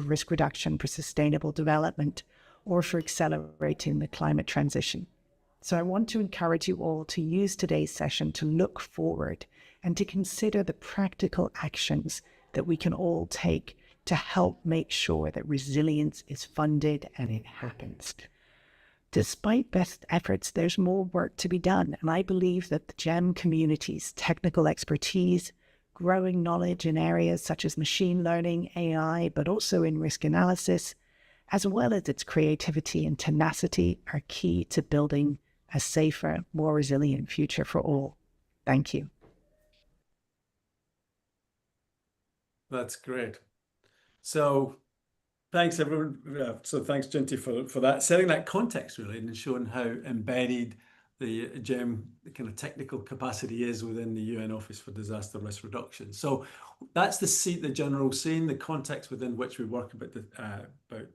of risk reduction for sustainable development or for accelerating the climate transition. So I want to encourage you all to use today's session to look forward and to consider the practical actions that we can all take to help make sure that resilience is funded and it happens. Despite best efforts, there's more work to be done, and I believe that the GEM community's technical expertise, growing knowledge in areas such as machine learning, AI, but also in risk analysis, as well as its creativity and tenacity, are key to building a safer, more resilient future for all. Thank you. That's great. So thanks, everyone. So thanks, Jinty, for that, setting that context, really, and showing how embedded the GEM kind of technical capacity is within the UN Office for Disaster Risk Reduction. So that's the general scene, the context within which we work about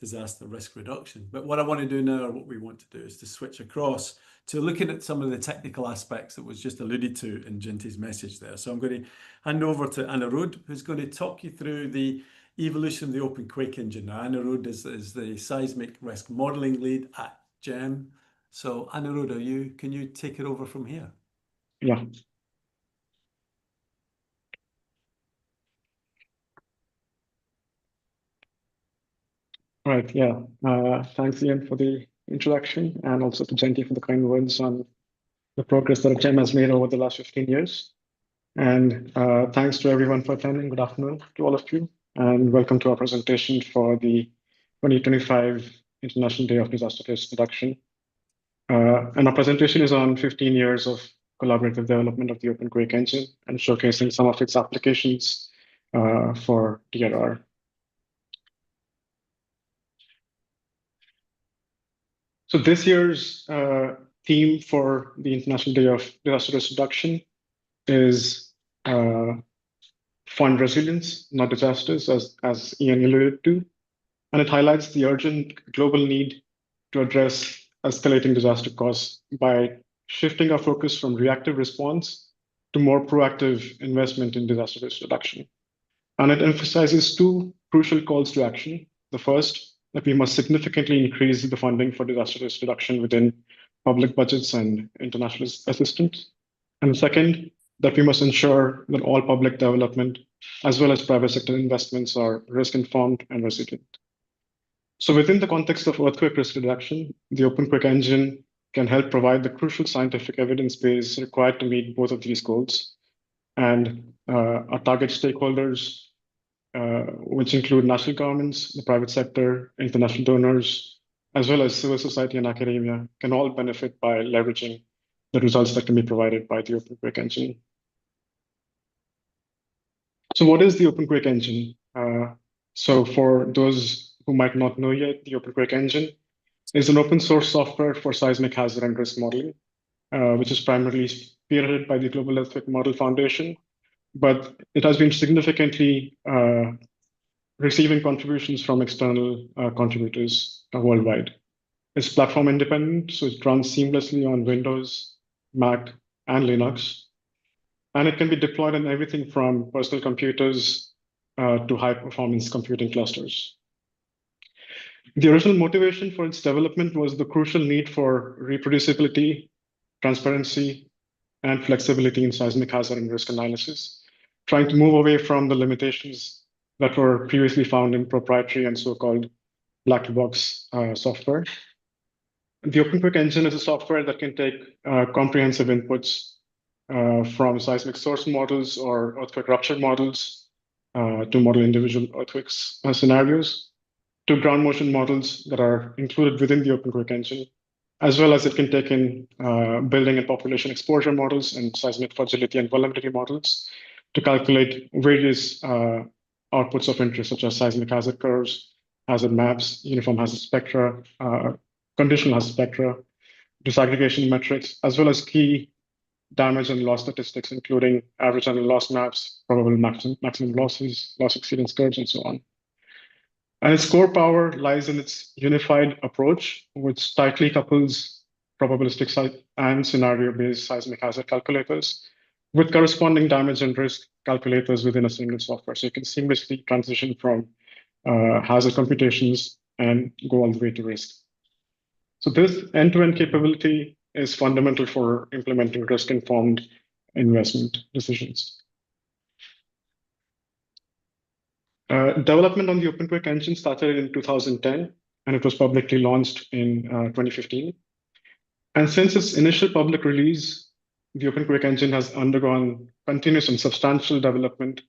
disaster risk reduction. But what I want to do now, or what we want to do, is to switch across to looking at some of the technical aspects that was just alluded to in Jinty's message there. So I'm going to hand over to Anirudh, who's going to talk you through the evolution of the OpenQuake engine. Now, Anirudh is the seismic risk modeling lead at GEM. So Anirudh, can you take it over from here? Yeah. Right, yeah. Thanks, Ian, for the introduction, and also to Jinty for the kind words on the progress that GEM has made over the last 15 years. And thanks to everyone for attending. Good afternoon to all of you, and welcome to our presentation for the 2025 International Day of Disaster Risk Reduction. And our presentation is on 15 years of collaborative development of the OpenQuake engine and showcasing some of its applications for DRR. So this year's theme for the International Day of Disaster Risk Reduction is fund resilience, not disasters, as Ian alluded to. And it highlights the urgent global need to address escalating disaster costs by shifting our focus from reactive response to more proactive investment in disaster risk reduction. And it emphasizes two crucial calls to action. The first, that we must significantly increase the funding for disaster risk reduction within public budgets and international assistance. And the second, that we must ensure that all public development, as well as private sector investments, are risk-informed and resilient. So within the context of earthquake risk reduction, the OpenQuake engine can help provide the crucial scientific evidence base required to meet both of these goals. And our target stakeholders, which include national governments, the private sector, international donors, as well as civil society and academia, can all benefit by leveraging the results that can be provided by the OpenQuake engine. So what is the OpenQuake engine? So for those who might not know yet, the OpenQuake engine is an open source software for seismic hazard and risk modeling, which is primarily spearheaded by the Global Earthquake Model Foundation, but it has been significantly receiving contributions from external contributors worldwide. It's platform independent, so it runs seamlessly on Windows, Mac, and Linux. And it can be deployed on everything from personal computers to high-performance computing clusters. The original motivation for its development was the crucial need for reproducibility, transparency, and flexibility in seismic hazard and risk analysis, trying to move away from the limitations that were previously found in proprietary and so-called black box software. The OpenQuake engine is a software that can take comprehensive inputs from seismic source models or earthquake rupture models to model individual earthquakes scenarios, to ground motion models that are included within the OpenQuake engine, as well as it can take in building and population exposure models and seismic fragility and vulnerability models to calculate various outputs of interest, such as seismic hazard curves, hazard maps, uniform hazard spectra, conditional hazard spectra, disaggregation metrics, as well as key damage and loss statistics, including average annual loss maps, probable maximum losses, loss exceedance curves, and so on. And its core power lies in its unified approach, which tightly couples probabilistic and scenario-based seismic hazard calculators with corresponding damage and risk calculators within a single software. So you can seamlessly transition from hazard computations, and go all the way to risk. So this end-to-end capability is fundamental for implementing risk-informed investment decisions. Development on the OpenQuake engine started in 2010, and it was publicly launched in 2015. And since its initial public release, the OpenQuake engine has undergone continuous and substantial development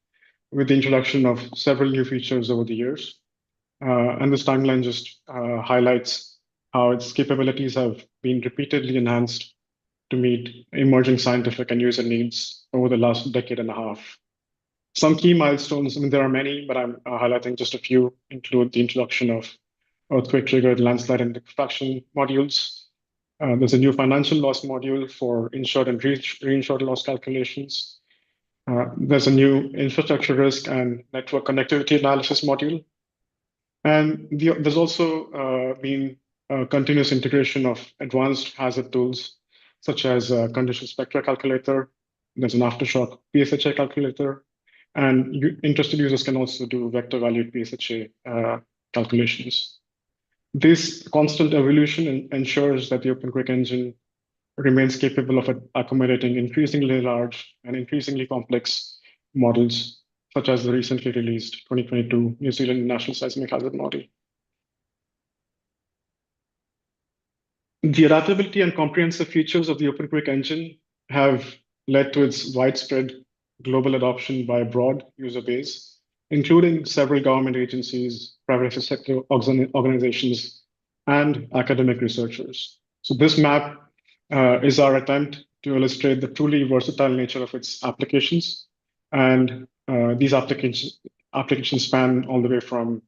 with the introduction of several new features over the years. And this timeline just highlights how its capabilities have been repeatedly enhanced to meet emerging scientific and user needs over the last decade and a half. Some key milestones, I mean, there are many, but I'm highlighting just a few, include the introduction of earthquake-triggered landslide and liquefaction modules. There's a new financial loss module for insured and reinsured loss calculations. There's a new infrastructure risk and network connectivity analysis module. And there's also been continuous integration of advanced hazard tools, such as a condition spectra calculator. There's an aftershock PSHA calculator. And interested users can also do vector-valued PSHA calculations. This constant evolution ensures that the OpenQuake engine remains capable of accommodating increasingly large and increasingly complex models, such as the recently released 2022 New Zealand National Seismic Hazard Model. The adaptability and comprehensive features of the OpenQuake engine have led to its widespread global adoption by a broad user base, including several government agencies, private sector organizations, and academic researchers. So this map is our attempt to illustrate the truly versatile nature of its applications. And these applications span all the way from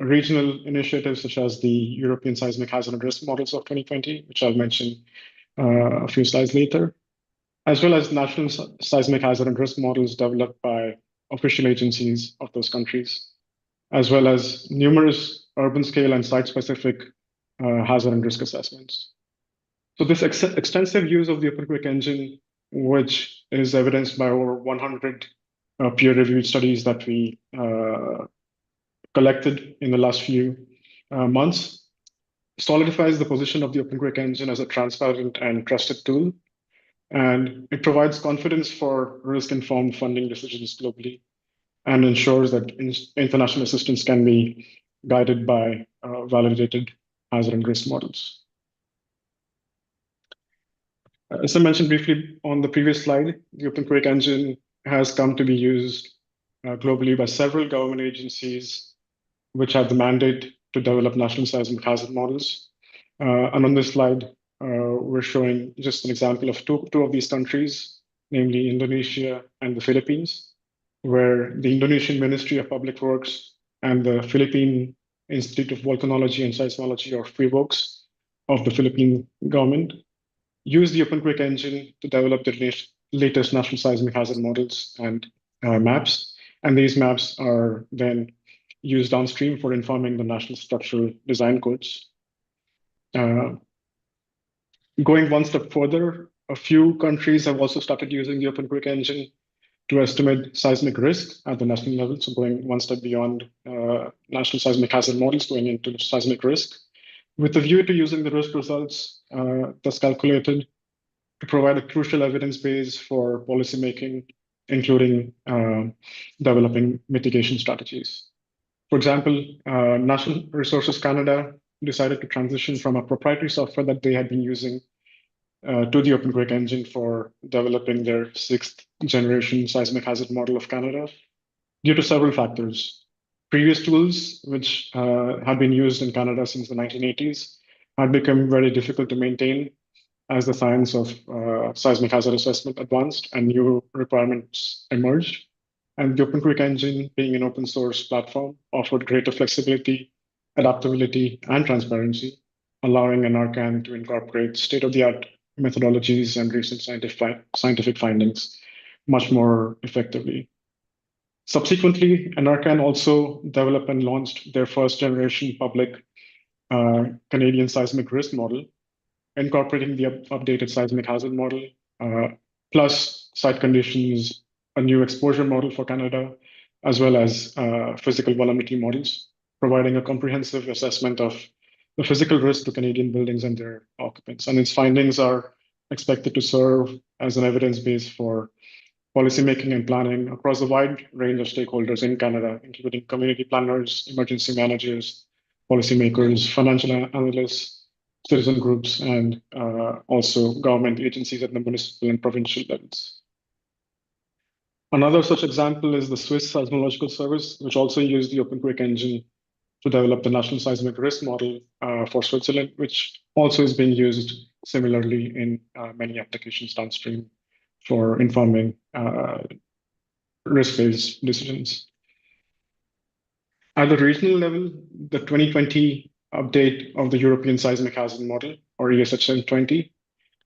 regional initiatives such as the European Seismic Hazard and Risk Models of 2020, which I'll mention a few slides later, as well as national seismic hazard and risk models developed by official agencies of those countries, as well as numerous urban scale and site-specific hazard and risk assessments. So this extensive use of the OpenQuake engine, which is evidenced by over 100 peer-reviewed studies that we collected in the last few months, solidifies the position of the OpenQuake engine as a transparent and trusted tool. And it provides confidence for risk-informed funding decisions globally and ensures that international assistance can be guided by validated hazard and risk models. As I mentioned briefly on the previous slide, the OpenQuake engine has come to be used globally by several government agencies which have the mandate to develop national seismic hazard models. And on this slide, we're showing just an example of two of these countries, namely Indonesia and the Philippines, where the Indonesian Ministry of Public Works and the Philippine Institute of Volcanology and Seismology, or PHIVOLCS, of the Philippine government, use the OpenQuake engine to develop the latest national seismic hazard models and maps. And these maps are then used downstream for informing the national structural design codes. Going one step further, a few countries have also started using the OpenQuake engine to estimate seismic risk at the national level. So going one step beyond national seismic hazard models, going into seismic risk, with a view to using the risk results thus calculated to provide a crucial evidence base for policymaking, including developing mitigation strategies. For example, Natural Resources Canada decided to transition from a proprietary software that they had been using to the OpenQuake engine for developing their 6th generation seismic hazard model of Canada due to several factors. Previous tools, which had been used in Canada since the 1980s, had become very difficult to maintain as the science of seismic hazard assessment advanced and new requirements emerged. And the OpenQuake engine, being an open source platform, offered greater flexibility, adaptability, and transparency, allowing an NARCan to incorporate state-of-the-art methodologies and recent scientific findings much more effectively. Subsequently, NARCan also developed and launched their first generation public Canadian seismic risk model, incorporating the updated seismic hazard model, plus site conditions, a new exposure model for Canada, as well as physical vulnerability models. providing a comprehensive assessment of the physical risk to Canadian buildings and their occupants. And its findings are expected to serve as an evidence base for policymaking and planning across a wide range of stakeholders in Canada, including community planners, emergency managers, policymakers, financial analysts, citizen groups, and also government agencies at the municipal and provincial levels. Another such example is the Swiss Seismological Service, which also used the OpenQuake engine to develop the National Seismic Risk Model for Switzerland, which also is being used similarly in many applications downstream for informing risk-based decisions. At the regional level, the 2020 update of the European Seismic Hazard Model, or ESHM 20,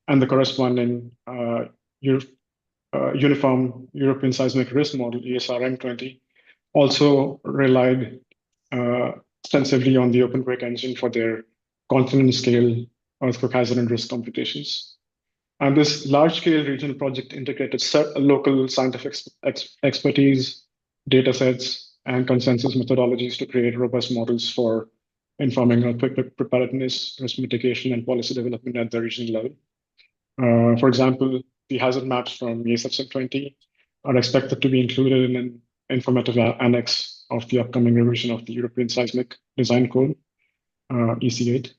and the corresponding Uniform European Seismic Risk Model, ESRM 20, also relied extensively on the OpenQuake engine for their continent scale earthquake hazard and risk computations. And this large-scale regional project integrated local scientific expertise, data sets, and consensus methodologies to create robust models for informing earthquake preparedness, risk mitigation, and policy development at the regional level. For example, the hazard maps from ESHM 20 are expected to be included in an informative annex of the upcoming revision of the European Seismic Design Code, EC8.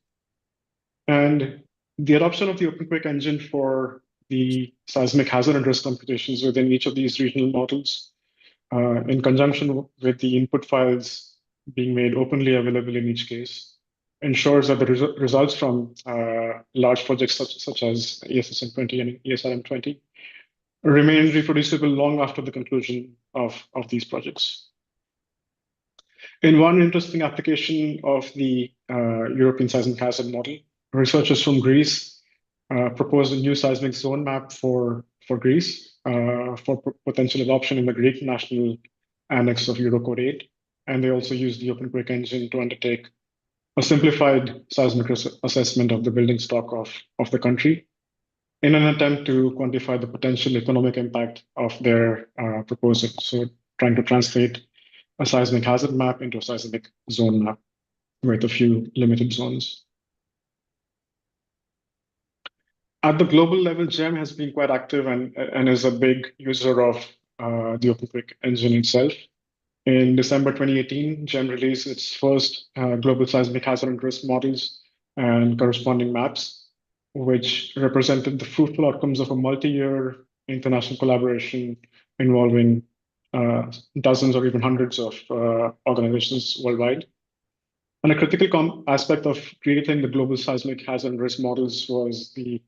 And the adoption of the OpenQuake engine for the seismic hazard and risk computations within each of these regional models, in conjunction with the input files being made openly available in each case, ensures that the results from large projects such as ESSM 20 and ESRM 20 remain reproducible long after the conclusion of these projects. In one interesting application of the European Seismic Hazard Model, researchers from Greece proposed a new seismic zone map for Greece for potential adoption in the Greek national annex of Eurocode 8. And they also used the OpenQuake engine to undertake a simplified seismic assessment of the building stock of the country in an attempt to quantify the potential economic impact of their proposal. So trying to translate a seismic hazard map into a seismic zone map with a few limited zones. At the global level, GEM has been quite active and is a big user of the OpenQuake engine itself. In December 2018, GEM released its first global seismic hazard and risk models and corresponding maps, which represented the fruitful outcomes of a multi-year international collaboration involving dozens or even hundreds of organizations worldwide. And a critical aspect of creating the global seismic hazard and risk models was the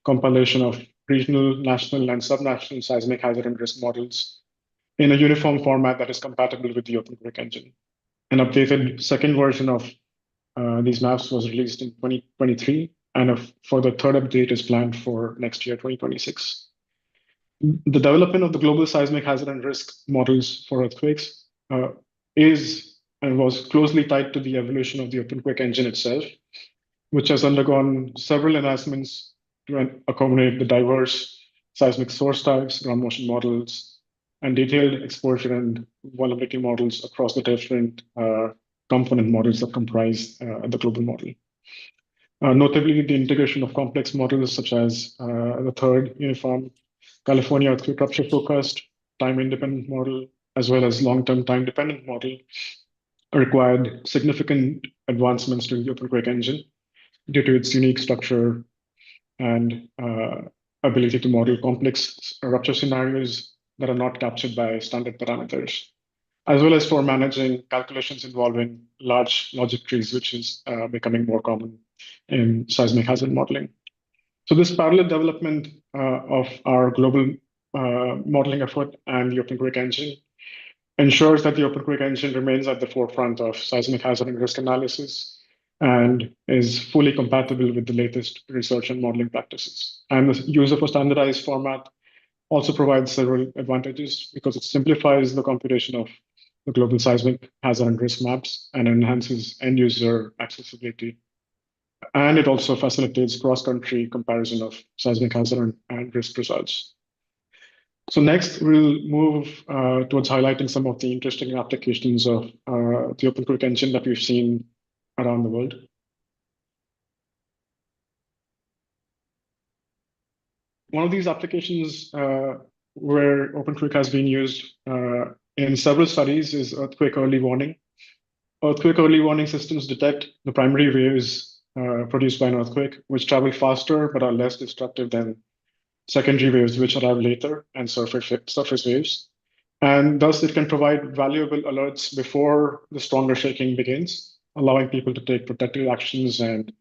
compilation of regional, national, and subnational seismic hazard and risk models in a uniform format that is compatible with the OpenQuake engine. An updated second version of these maps was released in 2023, and a further third update is planned for next year, 2026. The development of the global seismic hazard and risk models for earthquakes is and was closely tied to the evolution of the OpenQuake engine itself, which has undergone several enhancements to accommodate the diverse seismic source types, ground motion models, and detailed exposure and vulnerability models across the different component models that comprise the global model. Notably, the integration of complex models such as the third uniform California earthquake rupture forecast, time-independent model, as well as long-term time-dependent model required significant advancements to the OpenQuake engine due to its unique structure and ability to model complex rupture scenarios that are not captured by standard parameters, as well as for managing calculations involving large logic trees, which is becoming more common in seismic hazard modeling. So this parallel development of our global modeling effort and the OpenQuake engine ensures that the OpenQuake engine remains at the forefront of seismic hazard and risk analysis and is fully compatible with the latest research and modeling practices. And the use of a standardized format also provides several advantages because it simplifies the computation of the global seismic hazard and risk maps and enhances end-user accessibility. And it also facilitates cross-country comparison of seismic hazard and risk results. So next, we'll move towards highlighting some of the interesting applications of the OpenQuake engine that we've seen around the world. One of these applications where OpenQuake has been used in several studies is earthquake early warning. Earthquake early warning systems detect the primary waves produced by an earthquake, which travel faster but are less destructive than secondary waves, which arrive later, and surface waves. And thus, it can provide valuable alerts before the stronger shaking begins, allowing people to take protective actions and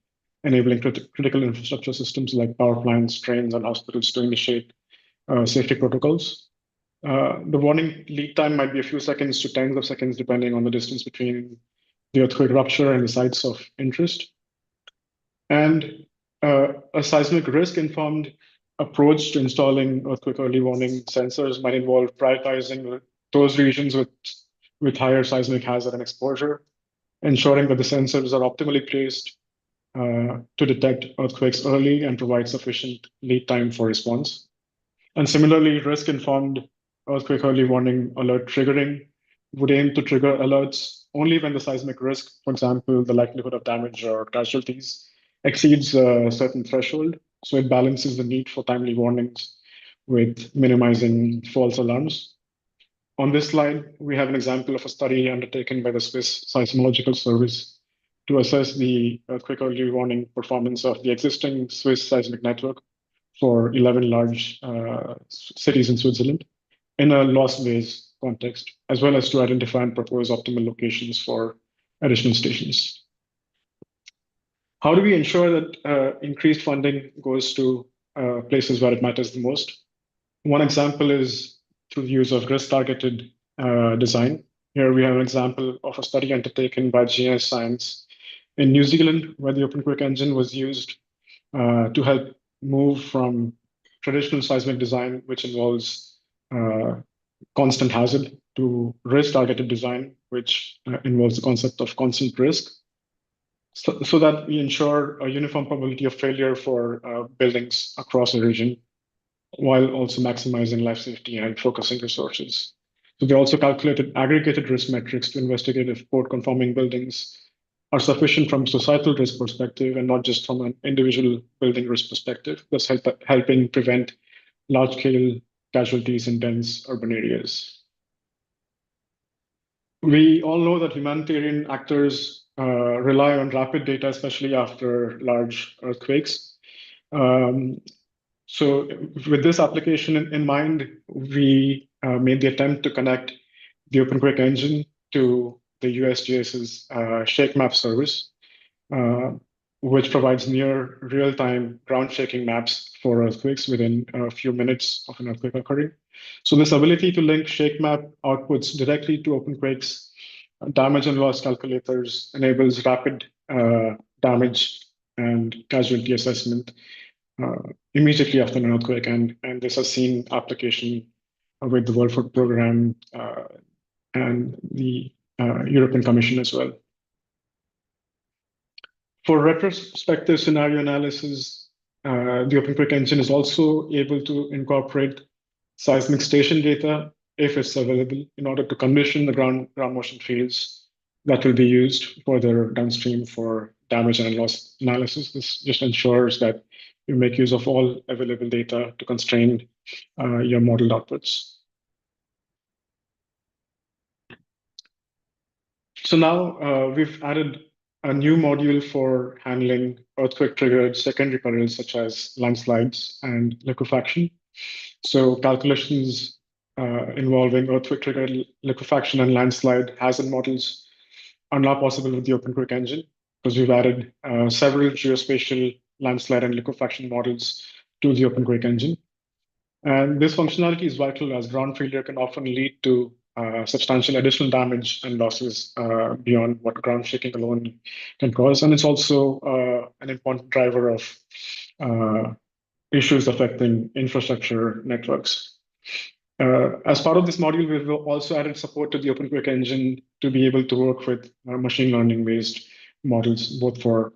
enabling critical infrastructure systems like power plants, trains, and hospitals to initiate safety protocols. The warning lead time might be a few seconds to tens of seconds, depending on the distance between the earthquake rupture and the sites of interest. And a seismic risk-informed approach to installing earthquake early warning sensors might involve prioritizing those regions with higher seismic hazard and exposure, ensuring that the sensors are optimally placed to detect earthquakes early and provide sufficient lead time for response. And similarly, risk-informed earthquake early warning alert triggering would aim to trigger alerts only when the seismic risk, for example, the likelihood of damage or casualties, exceeds a certain threshold. So it balances the need for timely warnings with minimizing false alarms. On this slide, we have an example of a study undertaken by the Swiss Seismological Service to assess the earthquake early warning performance of the existing Swiss seismic network for 11 large cities in Switzerland in a lost base context, as well as to identify and propose optimal locations for additional stations. How do we ensure that increased funding goes to places where it matters the most? One example is through the use of risk-targeted design. Here we have an example of a study undertaken by GNS Science in New Zealand, where the OpenQuake engine was used to help move from traditional seismic design, which involves constant hazard, to risk-targeted design, which involves the concept of constant risk, so that we ensure a uniform probability of failure for buildings across a region, while also maximizing life safety and focusing resources. So they also calculated aggregated risk metrics to investigate if port-conforming buildings are sufficient from societal risk perspective and not just from an individual building risk perspective, thus helping prevent large-scale casualties in dense urban areas. We all know that humanitarian actors rely on rapid data, especially after large earthquakes. So with this application in mind, we made the attempt to connect the OpenQuake engine to the USGS's ShakeMap service, which provides near real-time ground shaking maps for earthquakes within a few minutes of an earthquake occurring. So this ability to link ShakeMap outputs directly to OpenQuake's damage and loss calculators enables rapid damage and casualty assessment immediately after an earthquake, and this has seen application with the World Food Program and the European Commission as well. For retrospective scenario analysis, the OpenQuake engine is also able to incorporate seismic station data if it's available in order to condition the ground motion fields that will be used further downstream for damage and loss analysis. This just ensures that you make use of all available data to constrain your modeled outputs. So now we've added a new module for handling earthquake-triggered secondary perils such as landslides and liquefaction. So calculations involving earthquake-triggered liquefaction and landslide hazard models are now possible with the OpenQuake engine, because we've added several geospatial landslide and liquefaction models to the OpenQuake engine. And this functionality is vital, as ground failure can often lead to substantial additional damage and losses beyond what ground shaking alone can cause. And it's also an important driver of issues affecting infrastructure networks. As part of this module, we've also added support to the OpenQuake engine to be able to work with machine learning-based models, both for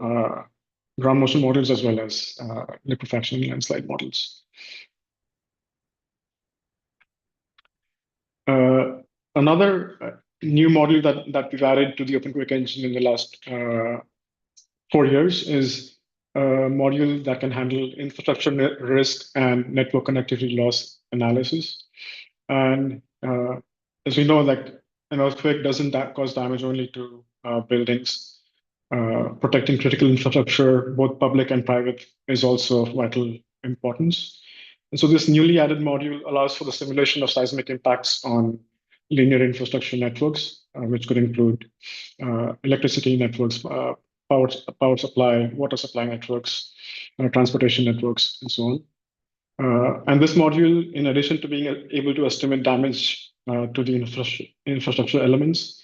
ground motion models as well as liquefaction and landslide models. Another new module that we've added to the OpenQuake engine in the last 4 years is a module that can handle infrastructure risk and network connectivity loss analysis. And as we know, like an earthquake doesn't cause damage only to buildings. Protecting critical infrastructure, both public and private, is also of vital importance. And so this newly added module allows for the simulation of seismic impacts on linear infrastructure networks, which could include electricity networks, power supply, water supply networks, transportation networks, and so on. And this module, in addition to being able to estimate damage to the infrastructure elements,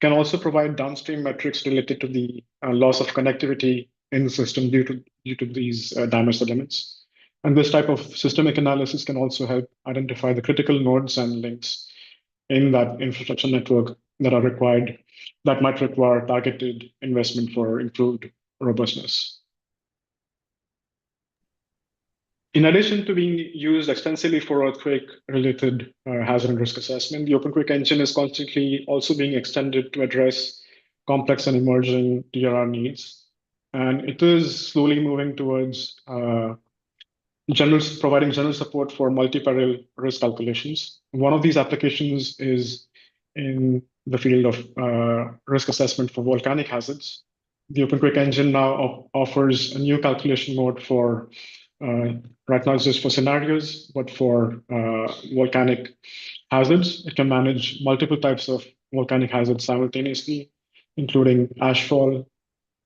can also provide downstream metrics related to the loss of connectivity in the system due to these damaged elements. And this type of systemic analysis can also help identify the critical nodes and links in that infrastructure network that might require targeted investment for improved robustness. In addition to being used extensively for earthquake-related hazard and risk assessment, the OpenQuake engine is constantly also being extended to address complex and emerging DRR needs. And it is slowly moving towards providing general support for multi-peril risk calculations. One of these applications is in the field of risk assessment for volcanic hazards. The OpenQuake engine now offers a new calculation mode for right now it's just for scenarios, but for volcanic hazards. It can manage multiple types of volcanic hazards simultaneously, including ashfall,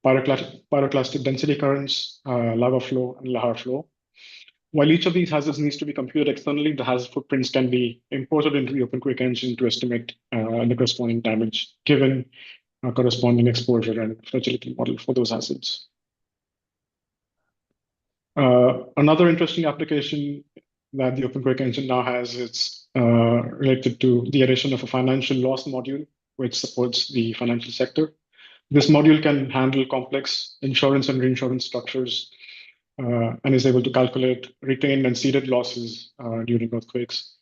pyroclastic density currents, lava flow, and lahar flow. While each of these hazards needs to be computed externally, the hazard footprints can be imported into the OpenQuake engine to estimate the corresponding damage, given corresponding exposure and fragility model for those hazards. Another interesting application that the OpenQuake engine now has is related to the addition of a financial loss module, which supports the financial sector. This module can handle complex insurance and reinsurance structures and is able to calculate retained and ceded losses during earthquakes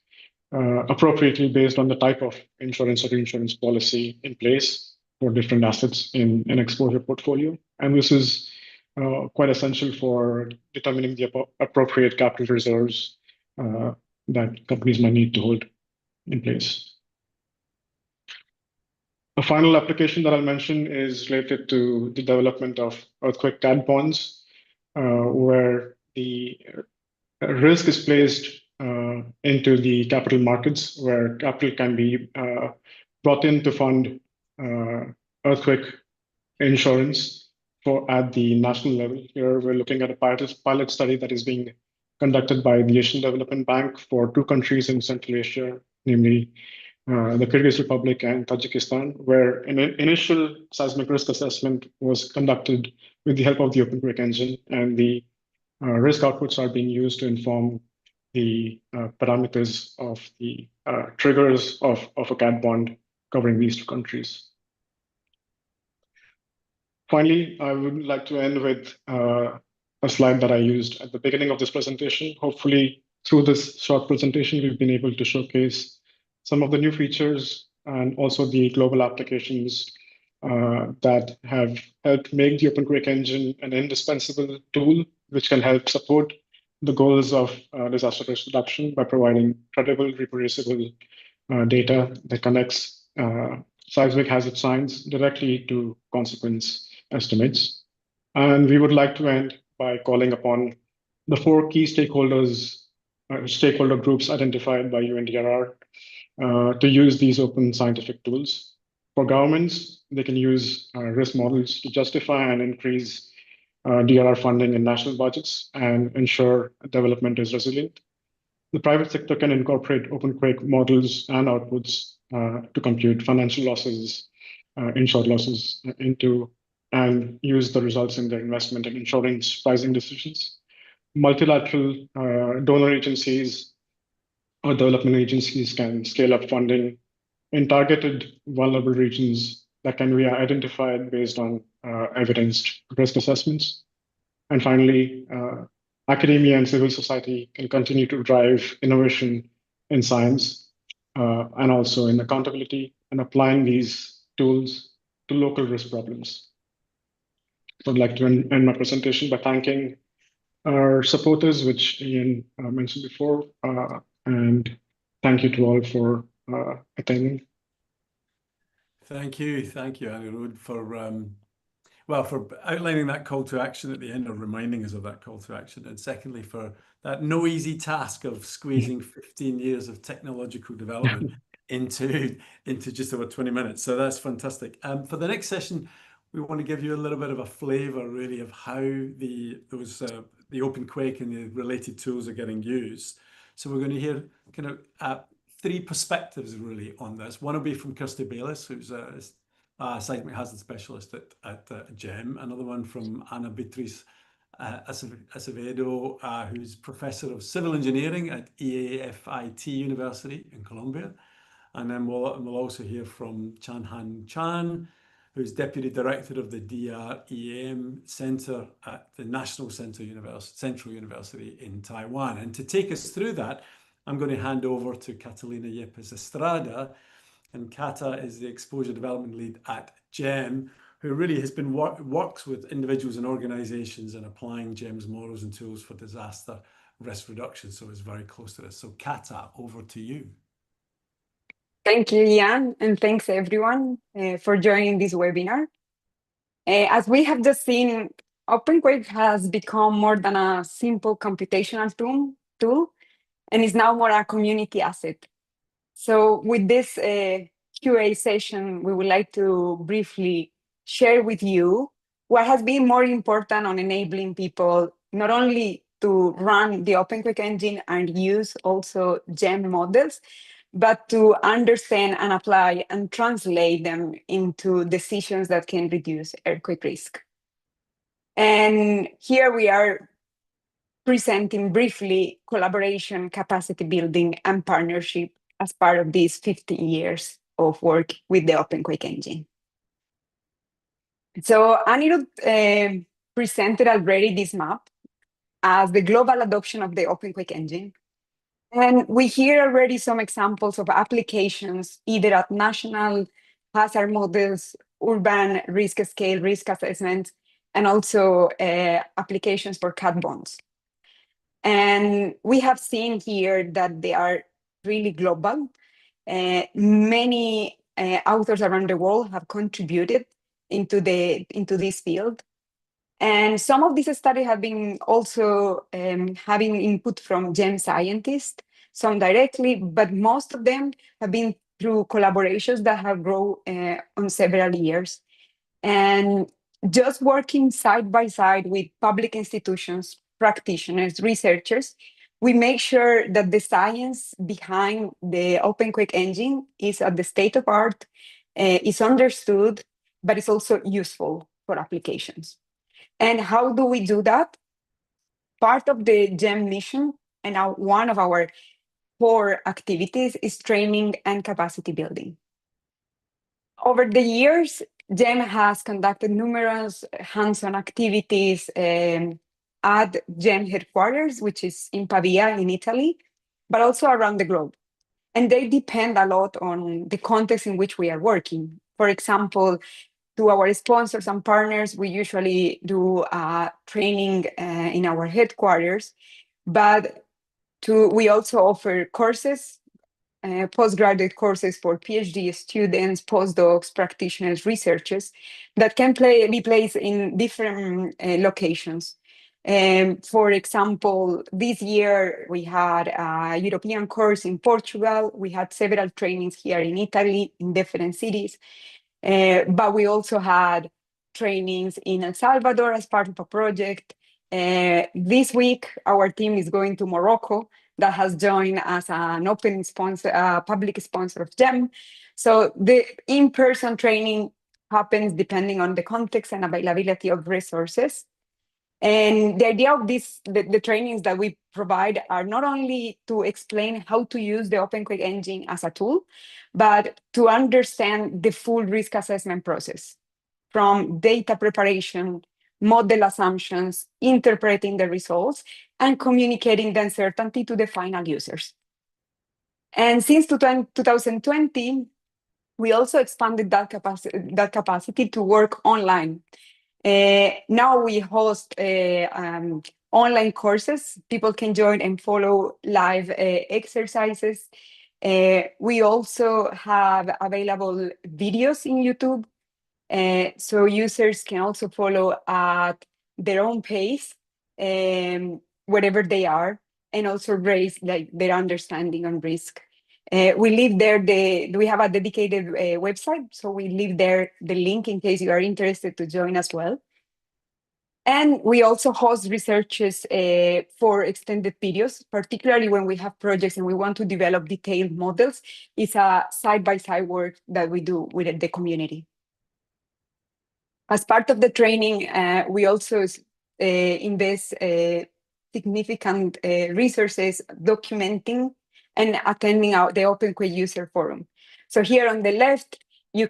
appropriately based on the type of insurance or reinsurance policy in place for different assets in an exposure portfolio. And this is quite essential for determining the appropriate capital reserves that companies might need to hold in place. A final application that I'll mention is related to the development of earthquake cat bonds, where the risk is placed into the capital markets, where capital can be brought in to fund earthquake insurance at the national level. Here, we're looking at a pilot study that is being conducted by the Asian Development Bank for 2 countries in Central Asia, namely the Kyrgyz Republic and Tajikistan, where an initial seismic risk assessment was conducted with the help of the OpenQuake engine, and the risk outputs are being used to inform the parameters of the triggers of a cat bond covering these 2 countries. Finally, I would like to end with a slide that I used at the beginning of this presentation. Hopefully, through this short presentation, we've been able to showcase some of the new features and also the global applications that have helped make the OpenQuake engine an indispensable tool, which can help support the goals of disaster risk reduction by providing credible, reproducible data that connects seismic hazard signs directly to consequence estimates. And we would like to end by calling upon the 4 key stakeholder groups identified by UNDRR to use these open scientific tools. For governments, they can use risk models to justify and increase DRR funding in national budgets and ensure development is resilient. The private sector can incorporate OpenQuake models and outputs to compute financial losses, insured losses and use the results in their investment and insurance pricing decisions. Multilateral donor agencies or development agencies can scale up funding in targeted vulnerable regions that can be identified based on evidenced risk assessments. And finally, academia and civil society can continue to drive innovation in science and also in accountability and applying these tools to local risk problems. So I'd like to end my presentation by thanking our supporters, which Ian mentioned before, and thank you to all for attending. Thank you, Anirudh, for outlining that call to action at the end, or reminding us of that call to action, and secondly for that no easy task of squeezing 15 years of technological development into just over 20 minutes. So that's fantastic. For the next session, we want to give you a little bit of a flavor, really, of how the OpenQuake and the related tools are getting used. So we're going to hear kind of three perspectives really on this. One will be from Kirsty Bayliss, who's a seismic hazard specialist at GEM. Another one from Ana Beatriz Acevedo, who's professor of civil engineering at EAFIT University in Colombia. And then we'll also hear from Chan-Han Chan, who's deputy director of the DREM Center at the National Central University in Taiwan. And to take us through that, I'm going to hand over to Catalina Yepes Estrada. And Kata is the exposure development lead at GEM, who really has been works with individuals and organizations in applying GEM's models and tools for disaster risk reduction. So is very close to this. So Kata, over to you. Thank you, Ian, and thanks everyone for joining this webinar. As we have just seen, OpenQuake has become more than a simple computational tool and is now more a community asset. So with this QA session, we would like to briefly share with you what has been more important on enabling people not only to run the OpenQuake engine and use also GEM models, but to understand and apply and translate them into decisions that can reduce earthquake risk. And here we are presenting briefly collaboration, capacity building, and partnership as part of these 15 years of work with the OpenQuake engine. So Anirudh presented already this map as the global adoption of the OpenQuake engine. And we hear already some examples of applications, either at national hazard models, urban risk scale risk assessment, and also applications for cat bonds. And we have seen here that they are really global. Many authors around the world have contributed into this field. And some of these studies have been also having input from GEM scientists, some directly, but most of them have been through collaborations that have grown on several years. And just working side by side with public institutions, practitioners, researchers, we make sure that the science behind the OpenQuake engine is at the state of art, is understood, but is also useful for applications. And how do we do that? Part of the GEM mission and one of our core activities is training and capacity building. Over the years, GEM has conducted numerous hands-on activities at GEM headquarters, which is in Pavia in Italy, but also around the globe. And they depend a lot on the context in which we are working. For example, to our sponsors and partners, we usually do training in our headquarters, but we also offer courses, postgraduate courses for PhD students, postdocs, practitioners, researchers that can be placed in different locations. For example, this year we had a European course in Portugal. We had several trainings here in Italy in different cities. But we also had trainings in El Salvador as part of a project. This week, our team is going to Morocco that has joined as an open sponsor, public sponsor of GEM. So the in-person training happens depending on the context and availability of resources. And the idea of the trainings that we provide are not only to explain how to use the OpenQuake engine as a tool, but to understand the full risk assessment process, from data preparation, model assumptions, interpreting the results, and communicating the uncertainty to the final users. And since 2020, we also expanded that capacity to work online. Now we host online courses. People can join and follow live exercises. We also have available videos in YouTube, so users can also follow at their own pace, wherever they are, and also raise their understanding on risk. We leave there we have a dedicated website, so we leave there the link in case you are interested to join as well. And we also host researches for extended videos, particularly when we have projects and we want to develop detailed models. It's a side-by-side work that we do with the community. As part of the training, we also invest significant resources documenting and attending the OpenQuake user forum. So here on the left, you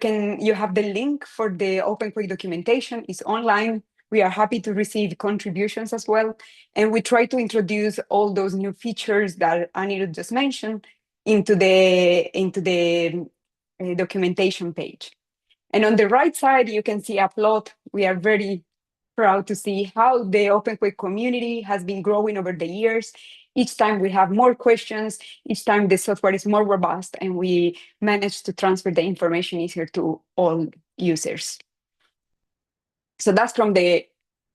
have the link for the OpenQuake documentation. It's online. We are happy to receive contributions as well. And we try to introduce all those new features that Anirudh just mentioned into the documentation page. And on the right side, you can see a plot. We are very proud to see how the OpenQuake community has been growing over the years. Each time we have more questions, each time the software is more robust, and we manage to transfer the information easier to all users. So that's from the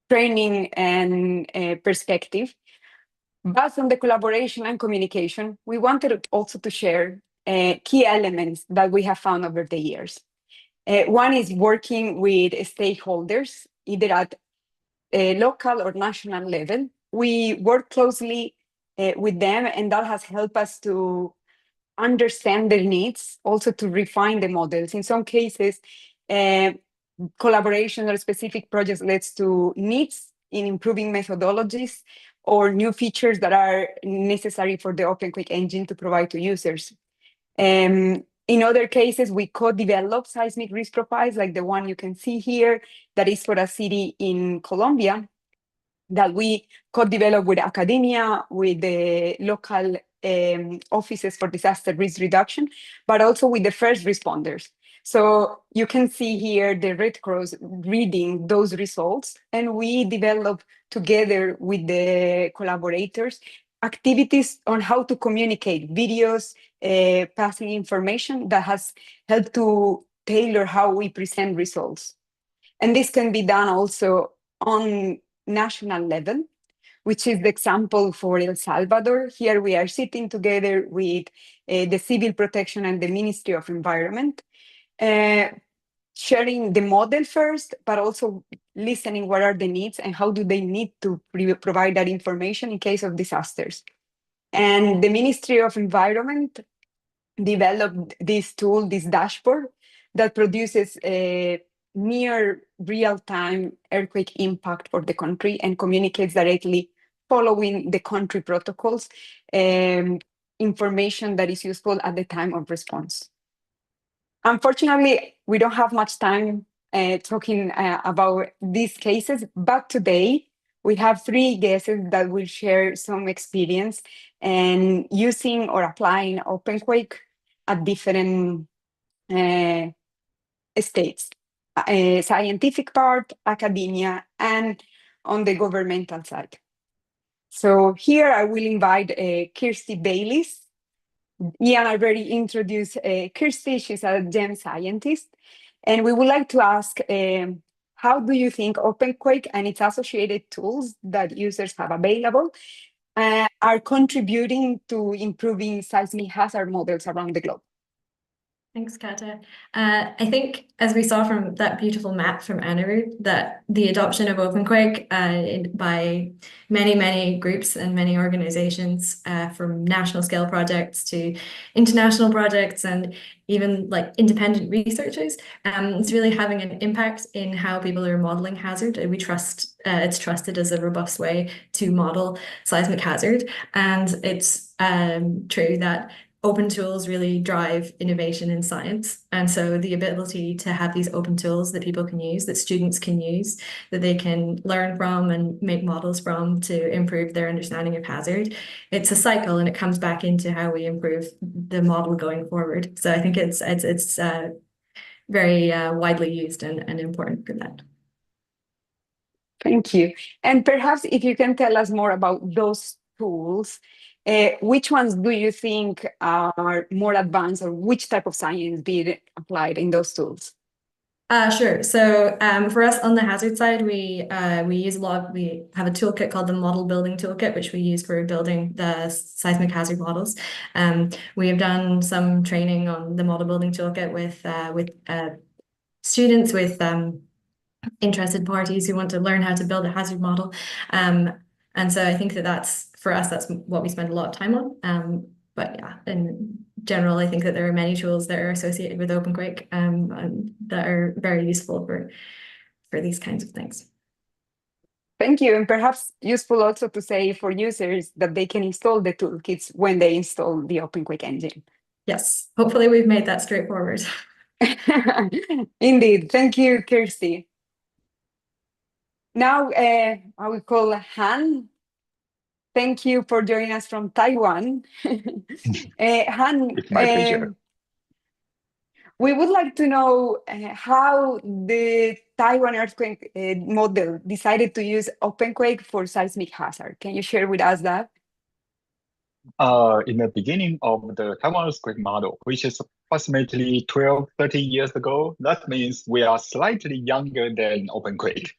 training and perspective. But from the collaboration and communication, we wanted also to share key elements that we have found over the years. One is working with stakeholders, either at a local or national level. We work closely with them, and that has helped us to understand their needs, also to refine the models. In some cases, collaboration or specific projects leads to needs in improving methodologies or new features that are necessary for the OpenQuake engine to provide to users. In other cases, we co-develop seismic risk profiles, like the one you can see here, that is for a city in Colombia, that we co-develop with academia, with the local offices for disaster risk reduction, but also with the first responders. So you can see here the Red Cross reading those results, and we develop together with the collaborators activities on how to communicate, videos, passing information that has helped to tailor how we present results. And this can be done also on national level, which is the example for El Salvador. Here we are sitting together with the Civil Protection and the Ministry of Environment, sharing the model first, but also listening what are the needs and how do they need to provide that information in case of disasters. And the Ministry of Environment developed this tool, this dashboard, that produces a near real-time earthquake impact for the country and communicates directly following the country protocols, information that is useful at the time of response. Unfortunately, we don't have much time talking about these cases, but today we have 3 guests that will share some experience and using or applying OpenQuake at different states, scientific part, academia, and on the governmental side. So here I will invite Kirsty Bayliss. Ian already introduced Kirsty. She's a GEM scientist. And we would like to ask, how do you think OpenQuake and its associated tools that users have available are contributing to improving seismic hazard models around the globe? Thanks, Kata. I think, as we saw from that beautiful map from Anirudh, that the adoption of OpenQuake by many, many groups and many organizations, from national scale projects to international projects and even like independent researchers, it's really having an impact in how people are modeling hazard. We trust it's trusted as a robust way to model seismic hazard. And it's true that open tools really drive innovation in science. And so the ability to have these open tools that people can use, that students can use, that they can learn from and make models from to improve their understanding of hazard, it's a cycle, and it comes back into how we improve the model going forward. So I think it's very widely used and important for that. Thank you. And perhaps if you can tell us more about those tools, which ones do you think are more advanced, or which type of science being applied in those tools? Sure. So for us on the hazard side, we use a lot. We have a toolkit called the Model Building Toolkit, which we use for building the seismic hazard models. We have done some training on the Model Building Toolkit with students, with interested parties who want to learn how to build a hazard model. And so I think that's for us, that's what we spend a lot of time on. But yeah, in general, I think that there are many tools that are associated with OpenQuake and that are very useful for these kinds of things. Thank you. And perhaps useful also to say for users that they can install the toolkits when they install the OpenQuake engine. Yes, hopefully we've made that straightforward. Indeed. Thank you, Kirsty. Now I will call Han. Thank you for joining us from Taiwan. Han, It's my pleasure. we would like to know how the Taiwan earthquake model decided to use OpenQuake for seismic hazard. Can you share with us that? In the beginning of the Taiwan earthquake model, which is approximately 12, 13 years ago, that means we are slightly younger than OpenQuake.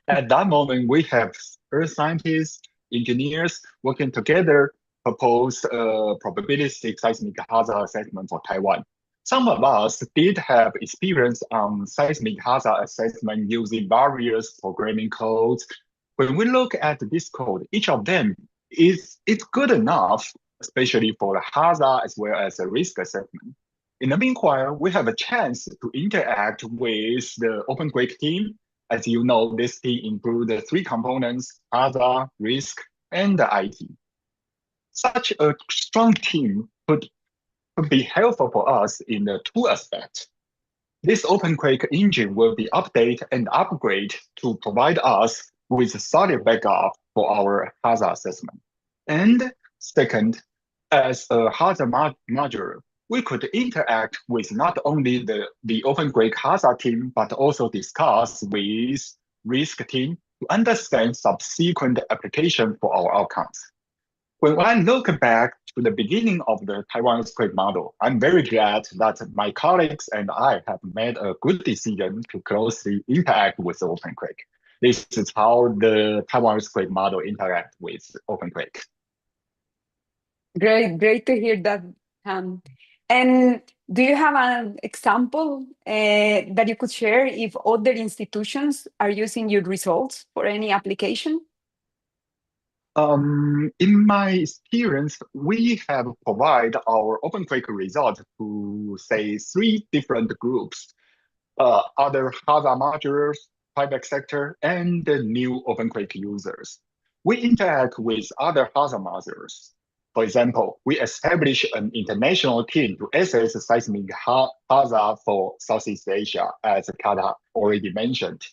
At that moment, we have earth scientists, engineers working together, proposed a probabilistic seismic hazard assessment for Taiwan. Some of us did have experience on seismic hazard assessment using various programming codes. When we look at this code, each of them it's good enough, especially for the hazard as well as a risk assessment. In the meanwhile, we have a chance to interact with the OpenQuake team. As you know, this team includes the three components: hazard, risk, and the IT. Such a strong team could be helpful for us in the two aspects. This OpenQuake engine will be updated and upgraded to provide us with a solid backup for our hazard assessment. And second, as a hazard module, we could interact with not only the OpenQuake hazard team, but also discuss with risk team to understand subsequent application for our outcomes. When I look back to the beginning of the Taiwan earthquake model, I'm very glad that my colleagues and I have made a good decision to closely interact with OpenQuake. This is how the Taiwan earthquake model interact with OpenQuake. Great to hear that. And do you have an example that you could share if other institutions are using your results for any application? In my experience, we have provided our OpenQuake result to, say, 3 different groups: other hazard modules, private sector, and the new OpenQuake users. We interact with other hazard modules. For example, we establish an international team to assess seismic hazard for Southeast Asia, as Kata already mentioned.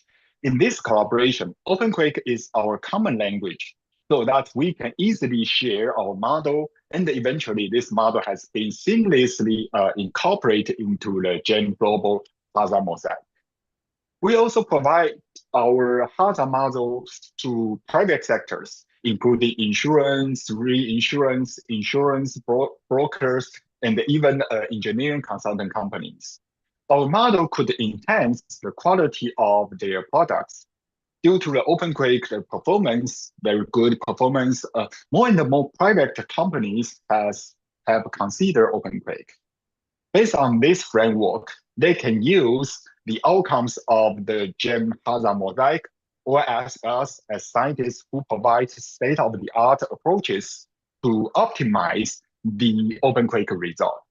In this collaboration, OpenQuake is our common language, so that we can easily share our model, and eventually this model has been seamlessly incorporated into the GEM global hazard mosaic. We also provide our hazard models to private sectors, including insurance, reinsurance, insurance brokers, and even engineering consultant companies. Our model could enhance the quality of their products. Due to the OpenQuake performance, very good performance, more and more private companies have considered OpenQuake. Based on this framework, they can use the outcomes of the GEM hazard mosaic, or ask us as scientists who provide state-of-the-art approaches to optimize the OpenQuake result.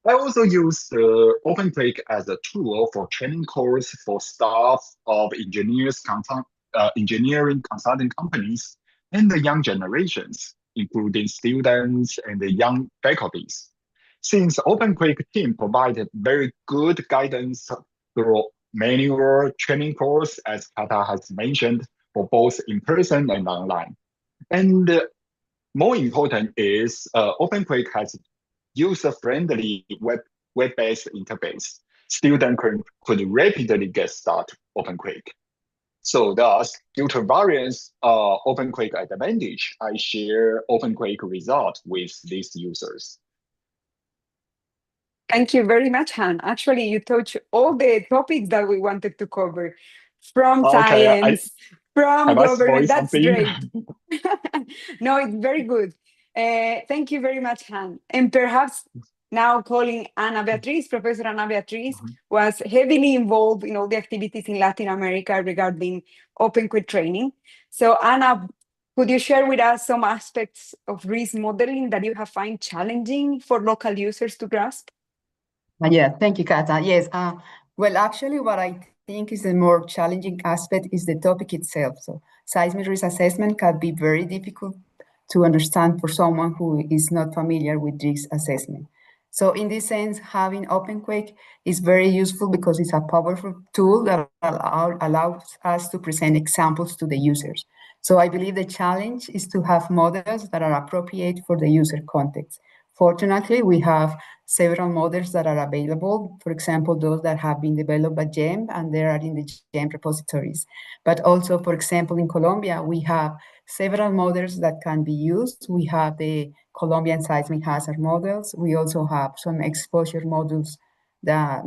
I also use the OpenQuake as a tool for training course for staff of engineering consulting companies and the young generations, including students and the young faculties. Since OpenQuake team provided very good guidance through manual training course, as Kata has mentioned, for both in person and online. And more important is OpenQuake has user-friendly web-based interface. Students could rapidly get started OpenQuake. So thus, due to various OpenQuake advantage, I share OpenQuake result with these users. Thank you very much, Han. Actually, you touched all the topics that we wanted to cover, from Okay, science, from I must government. voice That's something. great. No, it's very good. Thank you very much, Han. And perhaps now calling Ana Beatriz, Professor Ana Beatriz, was heavily involved in all the activities in Latin America regarding OpenQuake training. So Ana, could you share with us some aspects of risk modeling that you have found challenging for local users to grasp? Yeah, thank you, Kata. Yes, well, actually, what I think is the more challenging aspect is the topic itself. So seismic risk assessment can be very difficult to understand for someone who is not familiar with risk assessment. So in this sense, having OpenQuake is very useful because it's a powerful tool that allows us to present examples to the users. So I believe the challenge is to have models that are appropriate for the user context. Fortunately, we have several models that are available. For example, those that have been developed by GEM and they are in the GEM repositories. But also, for example, in Colombia, we have several models that can be used. We have the Colombian seismic hazard models. We also have some exposure models that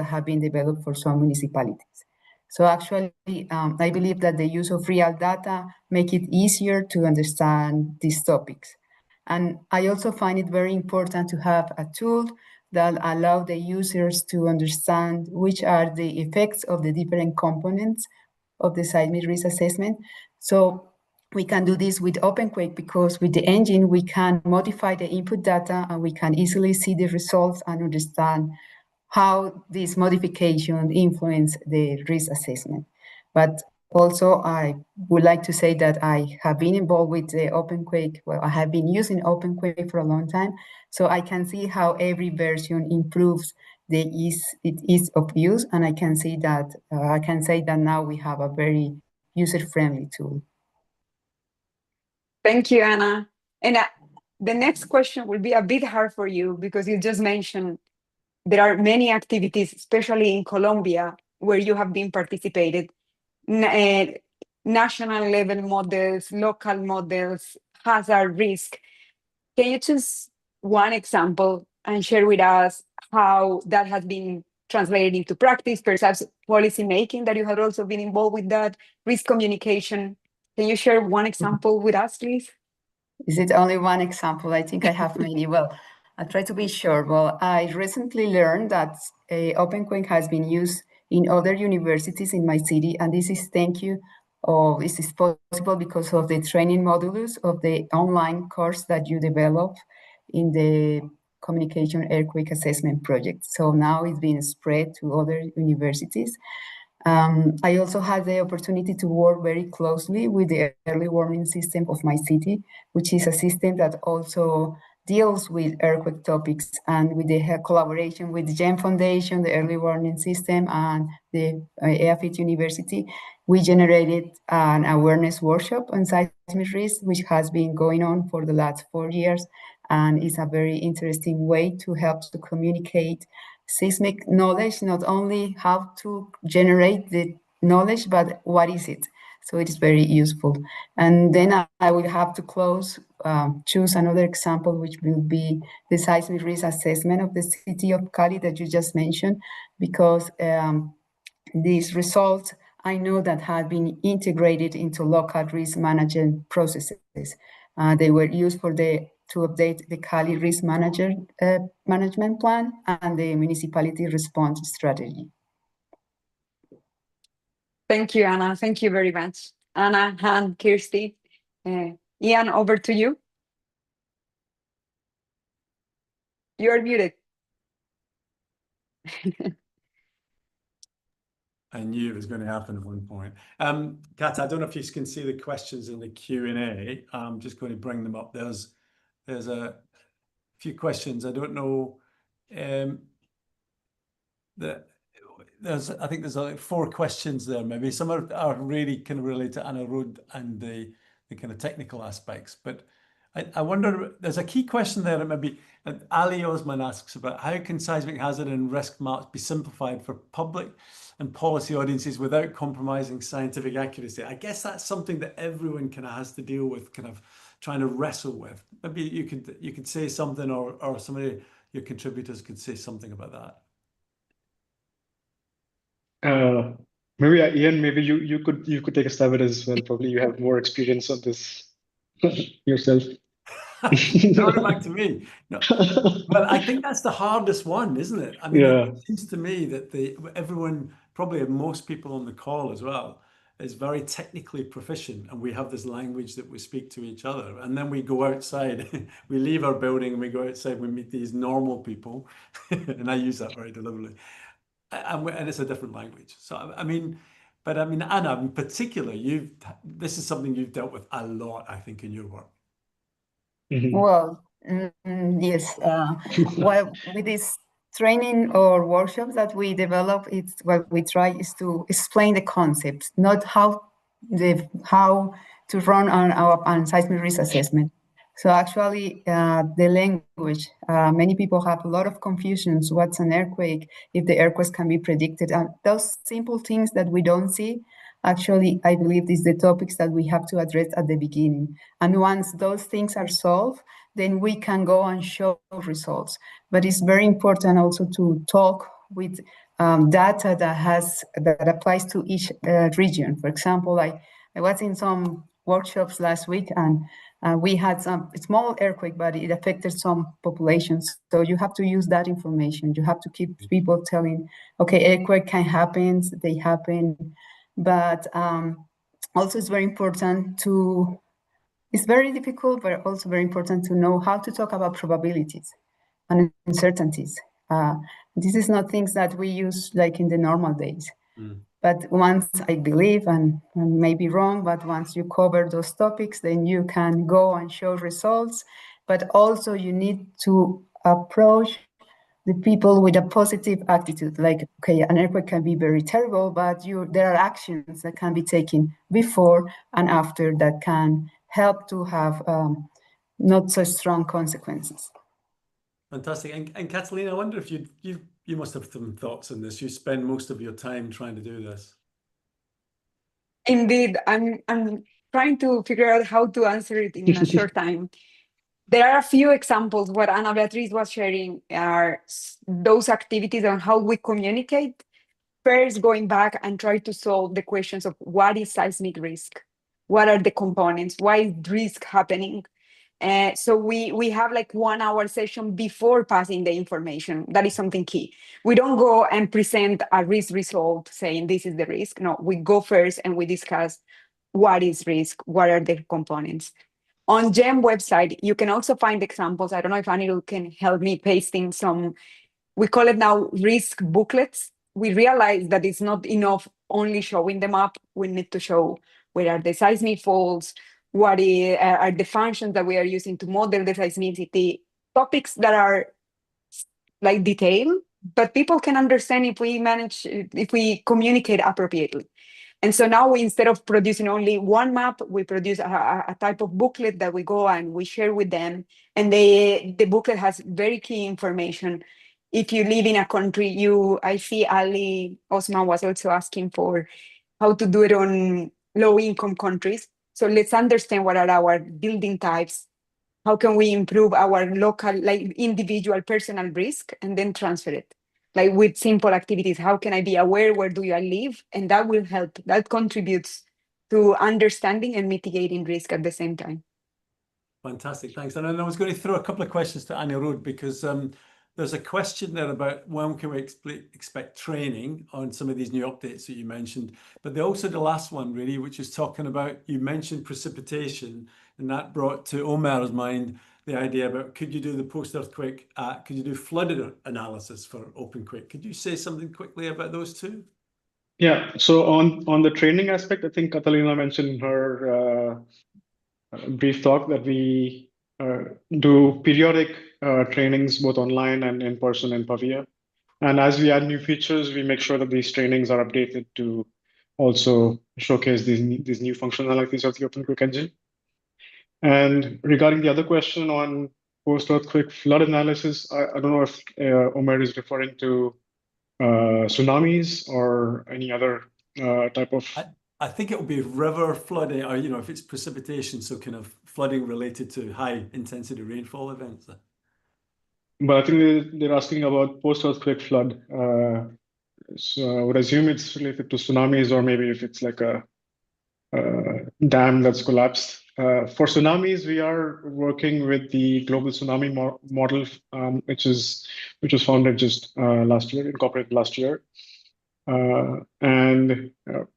have been developed for some municipalities. So actually, I believe that the use of real data make it easier to understand these topics. And I also find it very important to have a tool that allow the users to understand which are the effects of the different components of the seismic risk assessment. So we can do this with OpenQuake because with the engine, we can modify the input data and we can easily see the results and understand how this modification influence the risk assessment. But also, I would like to say that I have been involved with the OpenQuake. Well, I have been using OpenQuake for a long time, so I can see how every version improves the ease of use, and I can see that I can say that now we have a very user-friendly tool. Thank you, Anna. And the next question will be a bit hard for you because you just mentioned there are many activities, especially in Colombia, where you have been participated. National level models, local models, hazard risk. Can you choose one example and share with us how that has been translated into practice, perhaps policy making that you have also been involved with that, risk communication? Can you share one example with us, please? Is it only one example? I think I have many. Well, I'll try to be short. Well, I recently learned that OpenQuake has been used in other universities in my city, and this is this is possible because of the training modules of the online course that you develop in the Communication Earthquake Assessment Project. So now it's being spread to other universities. I also had the opportunity to work very closely with the early warning system of my city, which is a system that also deals with earthquake topics, and with the collaboration with the GEM Foundation, the early warning system, and the EAFIT University, we generated an awareness workshop on seismic risk, which has been going on for the last 4 years, and is a very interesting way to help to communicate seismic knowledge, not only how to generate the knowledge, but what is it? So it is very useful. And then I will have to choose another example, which will be the seismic risk assessment of the city of Cali that you just mentioned, because these results, I know that have been integrated into local risk management processes. They were used to update the Cali risk management plan and the municipality response strategy. Thank you, Anna. Thank you very much. Anna, Han, Kirsty. Ian, over to you. You're muted. I knew it was going to happen at one point. Kat, I don't know if you can see the questions in the Q&A. I'm just going to bring them up. There's a few questions. I don't know I think there's like 4 questions there. Maybe some are really kind of related to Anna Road and the kind of technical aspects. But I wonder, there's a key question there that maybe Ali Osman asks about: how can seismic hazard and risk maps be simplified for public and policy audiences without compromising scientific accuracy? I guess that's something that everyone kind of has to deal with, kind of trying to wrestle with. Maybe you could say something, or some of your contributors could say something about that. Maybe Ian, maybe you could take a stab at it as well. Probably you have more experience on this yourself. Throw it back to me. No. Well, I think that's the hardest one, isn't it? I mean, Yeah. it seems to me that everyone, probably most people on the call as well, is very technically proficient, and we have this language that we speak to each other. And then we go outside, we leave our building and we go outside, we meet these normal people, and I use that very deliberately. And it's a different language. So, I mean, Anna, in particular, this is something you've dealt with a lot, I think, in your work. Well, yes. Well, with this training or workshops that we develop, it's what we try is to explain the concepts, not how to run on seismic risk assessment. So actually, the language, many people have a lot of confusions. What's an earthquake? If the earthquakes can be predicted, and those simple things that we don't see. Actually, I believe these are the topics that we have to address at the beginning. And once those things are solved, then we can go and show results. But it's very important also to talk with data that applies to each region. For example, I was in some workshops last week, and we had some small earthquake, but it affected some populations. So you have to use that information. You have to keep people telling, okay, earthquake can happen, they happen. But also it's very important it's very difficult, but also very important to know how to talk about probabilities and uncertainties. This is not things that we use like in the normal days. But once, I believe, and may be wrong, but once you cover those topics, then you can go and show results. But also you need to approach the people with a positive attitude, like, okay, an earthquake can be very terrible, but there are actions that can be taken before and after that can help to have not so strong consequences. Fantastic. And Catalina, I wonder if you must have some thoughts on this. You spend most of your time trying to do this. Indeed, I'm trying to figure out how to answer it in a short time. There are a few examples. What Ana Beatriz was sharing are those activities on how we communicate. First, going back and try to solve the questions of what is seismic risk? What are the components? Why is risk happening? So we have like 1 hour session before passing the information. That is something key. We don't go and present a risk result saying this is the risk. No, we go first and we discuss what is risk, what are the components. On GEM website, you can also find examples. I don't know if Anirudh can help me pasting some, we call it now risk booklets. We realize that it's not enough only showing them up. We need to show where are the seismic faults, what are the functions that we are using to model the seismicity, topics that are like detailed, but people can understand if we communicate appropriately. And so now instead of producing only one map, we produce a type of booklet that we go and we share with them. And the booklet has very key information. If you live in a country, I see Ali Osman was also asking for how to do it on low income countries. So let's understand what are our building types. How can we improve our local, like individual personal risk and then transfer it? Like with simple activities, how can I be aware where do I live? And that will help, that contributes to understanding and mitigating risk at the same time. Fantastic, thanks. And I was going to throw a couple of questions to Anirudh, because there's a question there about when can we expect training on some of these new updates that you mentioned, but also the last one really, which is talking about, you mentioned precipitation, and that brought to Omer's mind the idea about, could you do the post-earthquake, could you do flood analysis for OpenQuake? Could you say something quickly about those two? Yeah, so on the training aspect, I think Catalina mentioned in her brief talk that we do periodic trainings both online and in person in Pavia. And as we add new features, we make sure that these trainings are updated to also showcase these new functionalities of the OpenQuake engine. And regarding the other question on post-earthquake flood analysis, I don't know if Omer is referring to tsunamis or any other type of. I think it will be river flooding, or if it's precipitation, so kind of flooding related to high intensity rainfall events. But I think they're asking about post-earthquake flood. So I would assume it's related to tsunamis, or maybe if it's like a dam that's collapsed. For tsunamis, we are working with the global tsunami model, which was founded just last year, incorporated last year.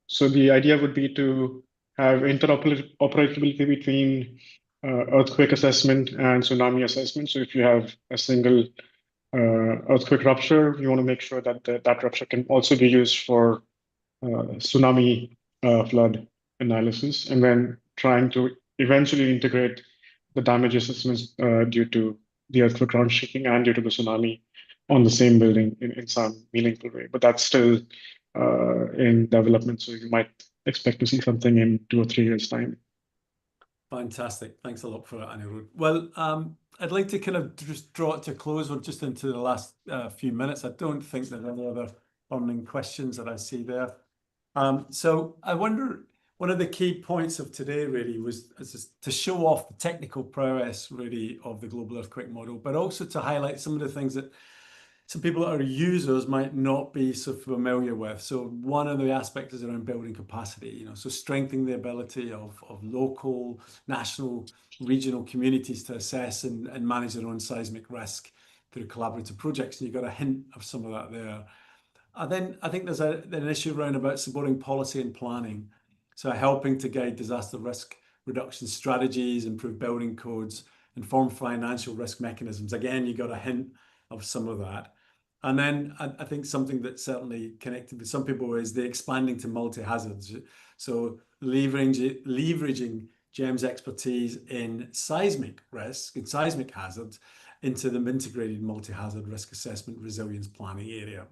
So the idea would be to have interoperability between earthquake assessment and tsunami assessment. So if you have a single earthquake rupture, you want to make sure that that rupture can also be used for tsunami flood analysis, and then trying to eventually integrate the damage assessments due to the earthquake ground shaking and due to the tsunami on the same building in some meaningful way. But that's still in development, so you might expect to see something in 2 or 3 years' time. Fantastic. Thanks a lot for that, Anirudh. Well, I'd like to kind of just draw it to a close. We're just into the last few minutes. I don't think there's any other burning questions that I see there. So I wonder, one of the key points of today really was to show off the technical prowess really of the global earthquake model, but also to highlight some of the things that some people that are users might not be so familiar with. So one of the aspects is around building capacity, so strengthening the ability of local, national, regional communities to assess and manage their own seismic risk through collaborative projects. And you got a hint of some of that there. And then I think there's an issue around about supporting policy and planning. So helping to guide disaster risk reduction strategies, improve building codes, inform financial risk mechanisms. Again, you got a hint of some of that. And then I think something that's certainly connected with some people is the expanding to multi-hazards. So leveraging GEM's expertise in seismic risk and seismic hazards into the integrated multi-hazard risk assessment resilience planning area.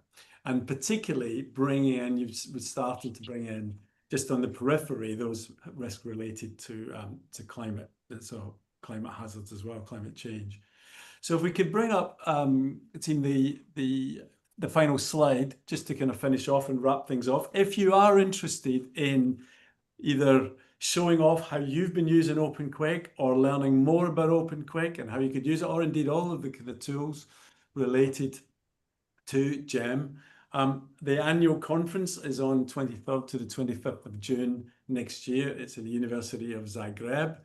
And particularly bringing in, we're starting to bring in just on the periphery, those risks related to climate, so climate hazards as well, climate change. So if we could bring up, team, the final slide, just to kind of finish off and wrap things off. If you are interested in either showing off how you've been using OpenQuake or learning more about OpenQuake and how you could use it, or indeed all of the tools related to GEM, the annual conference is on 23rd to the 25th of June next year. It's in the University of Zagreb,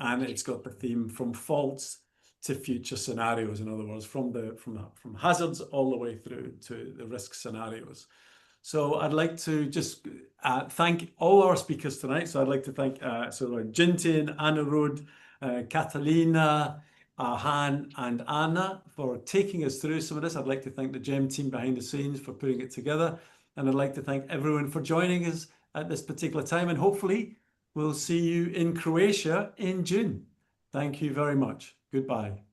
and it's got the theme from faults to future scenarios. In other words, from hazards all the way through to the risk scenarios. So I'd like to just thank all our speakers tonight. So I'd like to thank Jintin, Anirudh, Catalina, Han and Anna for taking us through some of this. I'd like to thank the GEM team behind the scenes for putting it together. And I'd like to thank everyone for joining us at this particular time. And hopefully we'll see you in Croatia in June. Thank you very much. Goodbye.